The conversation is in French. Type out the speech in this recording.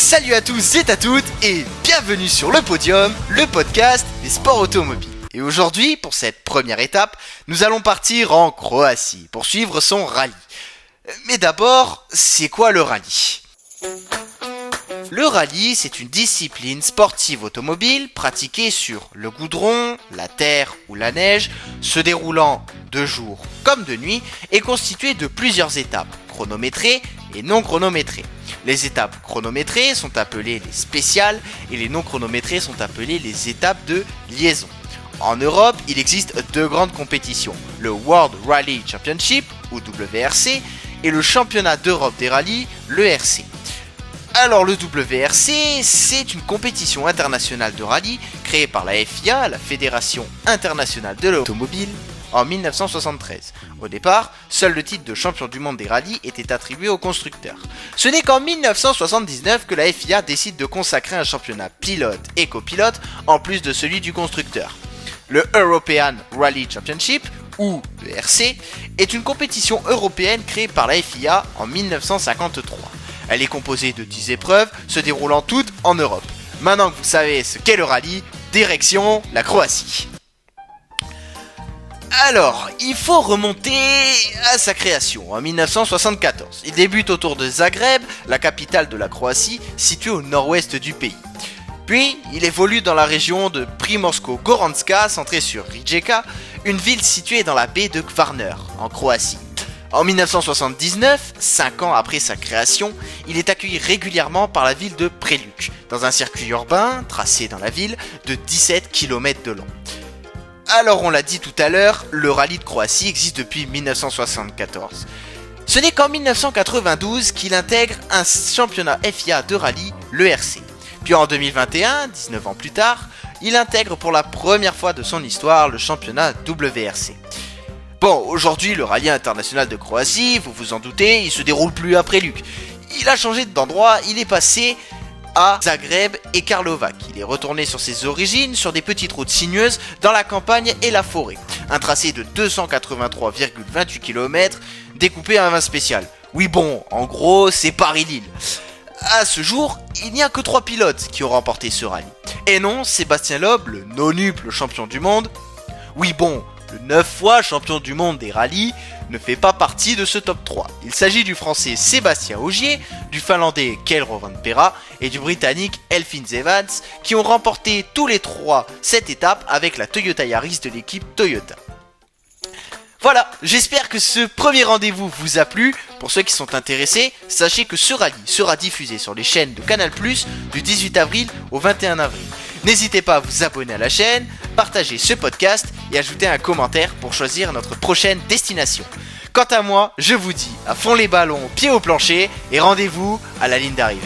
Salut à tous et à toutes et bienvenue sur le podium, le podcast des sports automobiles. Et aujourd'hui, pour cette première étape, nous allons partir en Croatie pour suivre son rallye. Mais d'abord, c'est quoi le rallye ? Le rallye, c'est une discipline sportive automobile pratiquée sur le goudron, la terre ou la neige, se déroulant de jour comme de nuit et constituée de plusieurs étapes, chronométrées et non chronométrées. Les étapes chronométrées sont appelées les spéciales et les non chronométrées sont appelées les étapes de liaison. En Europe, il existe deux grandes compétitions, le World Rally Championship ou WRC et le Championnat d'Europe des rallyes, le RC. Alors le WRC, c'est une compétition internationale de rallye créée par la FIA, la Fédération Internationale de l'Automobile, en 1973. Au départ, seul le titre de champion du monde des rallyes était attribué aux constructeurs. Ce n'est qu'en 1979 que la FIA décide de consacrer un championnat pilote et copilote en plus de celui du constructeur. Le European Rally Championship, ou le RC, est une compétition européenne créée par la FIA en 1953. Elle est composée de 10 épreuves, se déroulant toutes en Europe. Maintenant que vous savez ce qu'est le rallye, direction la Croatie. Alors, il faut remonter à sa création, en 1974. Il débute autour de Zagreb, la capitale de la Croatie, située au nord-ouest du pays. Puis, il évolue dans la région de Primorsko-Goranska, centrée sur Rijeka, une ville située dans la baie de Kvarner, en Croatie. En 1979, 5 ans après sa création, il est accueilli régulièrement par la ville de Preluk, dans un circuit urbain tracé dans la ville de 17 km de long. Alors on l'a dit tout à l'heure, le rallye de Croatie existe depuis 1974. Ce n'est qu'en 1992 qu'il intègre un championnat FIA de rallye, le RC. Puis en 2021, 19 ans plus tard, il intègre pour la première fois de son histoire le championnat WRC. Bon, aujourd'hui, le rallye international de Croatie, vous vous en doutez, il se déroule plus à Preluk. Il a changé d'endroit, il est passé à Zagreb et Karlovac. Il est retourné sur ses origines, sur des petites routes sinueuses dans la campagne et la forêt. Un tracé de 283,28 km découpé en 20 spécial. Oui bon, en gros, c'est Paris-Lille. À ce jour, il n'y a que 3 pilotes qui ont remporté ce rallye. Et non, Sébastien Loeb, le nonuple champion du monde, oui bon, le 9 fois champion du monde des rallyes, ne fait pas partie de ce top 3. Il s'agit du français Sébastien Ogier, du finlandais Kalle Rovanperä et du britannique Elfyn Evans qui ont remporté tous les 3 cette étape avec la Toyota Yaris de l'équipe Toyota. Voilà, j'espère que ce premier rendez-vous vous a plu. Pour ceux qui sont intéressés, sachez que ce rallye sera diffusé sur les chaînes de Canal+, du 18 avril au 21 avril. N'hésitez pas à vous abonner à la chaîne, partager ce podcast et ajouter un commentaire pour choisir notre prochaine destination. Quant à moi, je vous dis à fond les ballons, pieds au plancher et rendez-vous à la ligne d'arrivée.